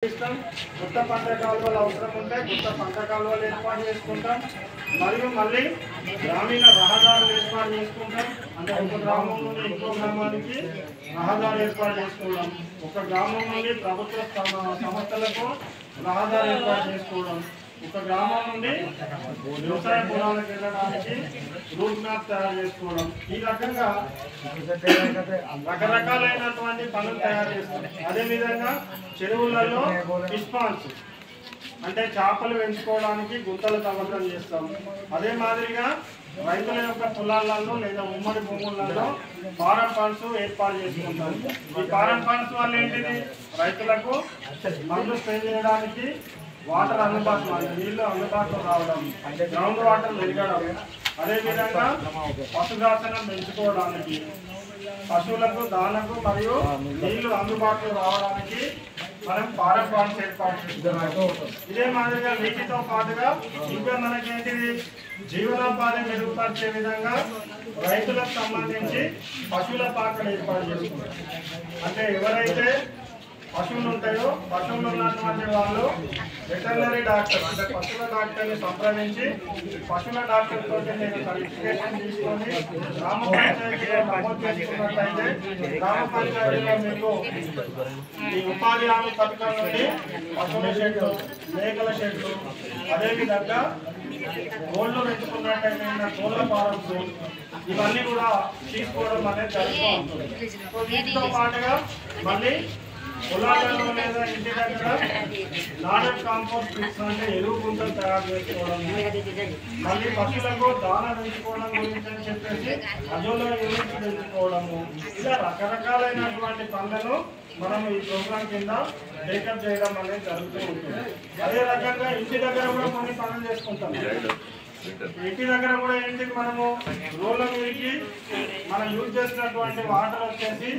కొత్త పంట కాలువలు అవసరం ఉంటే కొత్త పంట కాలువలు ఏర్పాటు చేసుకుంటాం. మరియు మళ్ళీ గ్రామీణ రహదారులు ఏర్పాటు చేసుకుంటాం. అంటే ఒక గ్రామం నుండి ఇంకో గ్రామానికి రహదారి ఏర్పాటు చేసుకుంటాం. ఒక గ్రామం నుండి ప్రభుత్వ సంస్థలకు రహదారి ఏర్పాటు చేసుకోవడం. ఒక గ్రామం నుండి వ్యవసాయ పొలాలకు వెళ్ళడానికి రూట్ మ్యాప్ తయారు చేసుకోవడం. ఈ రకంగా రకరకాలైనటువంటి పనులు తయారు చేస్తాం. అదేవిధంగా చెరువులలో ఫిష్ పాండ్స్ అంటే చేపలు పెంచుకోవడానికి గుంతలు తవ్వకం చేస్తాం. అదే మాదిరిగా రైతుల యొక్క పొలాలలో లేదా ఉమ్మడి భూములలో ఫారం ఫండ్స్ ఏర్పాటు చేసుకుంటాం. ఈ ఫారం ఫండ్స్ వల్ల ఏంటిది, రైతులకు మందు స్ప్రే చేయడానికి వాటర్ అందుబాటులో, నీళ్లు అందుబాటులో రావడం, గ్రౌండ్ వాటర్ పెరగడం, అదేవిధంగా పశుగ్రాసనం పెంచుకోవడానికి, పశువులకు దానకు మరియు నీళ్లు అందుబాటులో రావడానికి మనం ఫారం ఫండ్స్ ఏర్పాటు చేస్తున్నాము. ఇదే మాదిరిగా వీటితో పాటుగా ఇంకా మనకేంటిది జీవనోపాధి మెరుగుపరిచే విధంగా రైతులకు సంబంధించి పశువుల పాకలు ఏర్పాటు చేసుకుంటాం. అంటే ఎవరైతే పశువులు ఉంటాయో పశువులు ఉన్నటువంటి వాళ్ళు వెటర్నరీ డాక్టర్ అంటే పశువుల డాక్టర్ని సంప్రదించి పశువుల డాక్టర్ తోటి నేను సర్టిఫికేషన్ తీసుకొని గ్రామ పంచాయతీలో నమోదు చేసుకున్నట్లయితే గ్రామ పంచాయతీలో మీకు ఈ ఉపాధి హామీ పథకం నుండి పశువుల షెడ్లు, మేకల షెడ్లు, అదేవిధంగా కోళ్ళు పెంచుకున్నట్టయితే కోళ్ళ ఫారమ్స్ ఇవన్నీ కూడా తీసుకోవడం అనేది జరుగుతూ ఉంటుంది. సో వీటితో పాటుగా మళ్ళీ పొలాలలో లేదా ఇంటి దగ్గర నాడెడ్ కాంపోస్ట్ మిక్స్ అంటే ఎరువు గుంటలు తయారు చేసుకోవడం, మళ్ళీ పశువులకు దాన పెంచుకోవడం గురించి అని చెప్పేసి అజోలో యూనిట్స్ పెంచుకోవడము, ఇలా రకరకాలైనటువంటి పనులను మనం ఈ ప్రోగ్రాం కింద టేకప్ చేయడం అనేది జరుగుతూ ఉంటుంది. అదే రకంగా ఇంటి దగ్గర కూడా కొన్ని పనులు చేసుకుంటాం. ఇంటి దగ్గర కూడా ఏంటి, మనము రోడ్ల మీదకి మనం యూజ్ చేసినటువంటి వాటర్ వచ్చేసి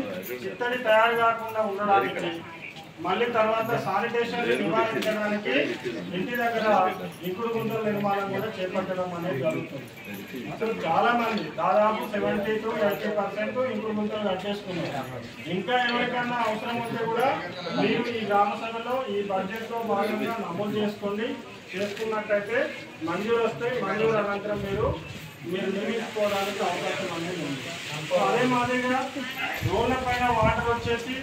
చిత్తడి తయారు కాకుండా ఉండడానికి, మళ్ళీ తర్వాత శానిటేషన్ నివారించడానికి ఇంటి దగ్గర ఇంకుడు గుంతల నిర్మాణం కూడా చేపట్టడం అనేది జరుగుతుంది. అసలు చాలా మంది దాదాపు 70 to 80% ఇంకుడు గుంతలు కట్టేసుకున్నారు. ఇంకా ఎవరికన్నా అవసరం ఉంటే కూడా మీరు ఈ గ్రామ సభలో ఈ బడ్జెట్ లో భాగంగా నమోదు చేసుకున్నట్టయితే మంజూరు వస్తాయి. మంజూరు అనంతరం మీరు నిర్మించుకోవడానికి అవకాశం అనేది ఉంది. అదే మాదిరిగా రోడ్ల పైన వాటర్ వచ్చేసి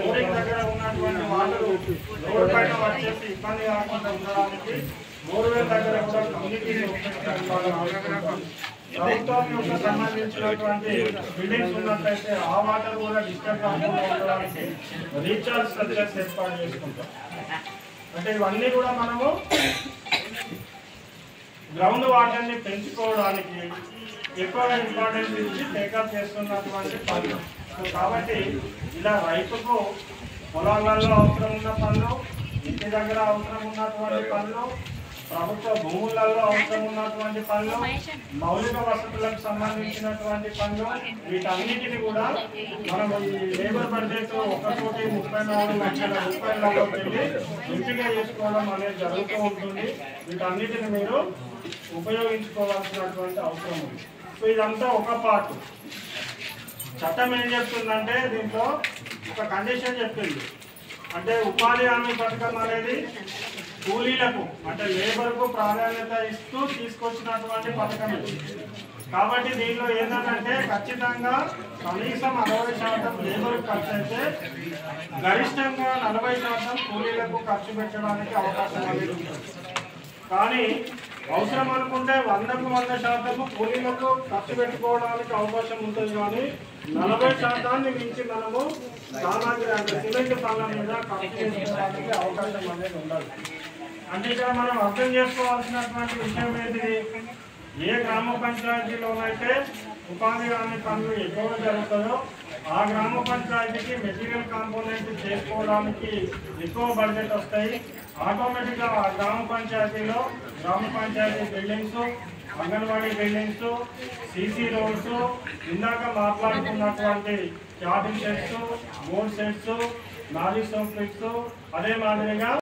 రోడ్డు దగ్గర ఉన్నటువంటి వాటర్ రోడ్ పైన వచ్చేసి ఇబ్బంది కాకుండా ఉండడానికి బోర్వెల్ దగ్గర కూడా కమ్యూనిటీ ప్రభుత్వం యొక్క సంబంధించినటువంటి బిల్డింగ్స్ ఉన్నట్లయితే ఆ వాటర్ కూడా డిస్టర్బ్ కాకుండా ఉండడానికి రీఛార్జ్ స్ట్రక్చర్స్ ఏర్పాటు చేసుకుంటాం. అంటే ఇవన్నీ కూడా మనము గ్రౌండ్ వాటర్ని పెంచుకోవడానికి ఎక్కువగా ఇంపార్టెన్స్ ఇచ్చి టేకప్ చేస్తున్నటువంటి పనులు. కాబట్టి ఇలా రైతుకు పొలాలలో అవసరం ఉన్న పనులు, ఇంటి దగ్గర అవసరం ఉన్నటువంటి పనులు, ప్రభుత్వ భూములలో అవసరం ఉన్నటువంటి పనులు, మౌలిక వసతులకు సంబంధించినటువంటి పనులు, వీటన్నిటిని కూడా మనం ఈ లేబర్ బడ్జెట్ 1,34 లక్షల రూపాయలలో వెళ్ళి ఎంపిక చేసుకోవడం అనేది జరుగుతూ ఉంటుంది. వీటన్నిటిని మీరు ఉపయోగించుకోవాల్సినటువంటి అవసరం ఉంది. సో ఇదంతా ఒక పార్ట్. చట్టం ఏం చెప్తుందంటే దీంట్లో ఒక కండిషన్ చెప్తుంది. అంటే ఉపాధి హామీ పథకం అనేది కూలీలకు అంటే లేబర్కు ప్రాధాన్యత ఇస్తూ తీసుకొచ్చినటువంటి పథకం ఇది. కాబట్టి దీనిలో ఏంటంటే ఖచ్చితంగా కనీసం 60% లేబర్కు ఖర్చు అయితే గరిష్టంగా 40% కూలీలకు ఖర్చు పెట్టడానికి అవకాశం అనేది ఉంటుంది. కానీ అవసరం అనుకుంటే 100కు 100% కూలీలకు ఖర్చు పెట్టుకోవడానికి అవకాశం ఉంటుంది. కానీ 40% మించి మనము సామాగ్రి అంటే సిమెంట్ పనుల మీద ఖర్చు చేసుకోవడానికి అవకాశం అనేది ఉండదు. అంటే ఇక్కడ మనం అర్థం చేసుకోవాల్సినటువంటి విషయం ఏంటిది, ఏ గ్రామ పంచాయతీలోనైతే ఉపాధి హామీ పనులు ఎక్కువగా జరుగుతాయో ఆ గ్రామ పంచాయతీకి మెటీరియల్ కాంపోనెంట్ చేసుకోవడానికి ఎక్కువ బడ్జెట్ వస్తాయి. ఆటోమేటిక్గా ఆ గ్రామ పంచాయతీలో గ్రామ పంచాయతీ buildings, anganwadi buildings, CC roads, ఇందాక మాట్లాడుకున్నటువంటి క్యాబిన్ సెట్స్, బోర్డ్ సెట్స్, నాలీ సోప్ ఫిట్స్, అదే మాదిరిగా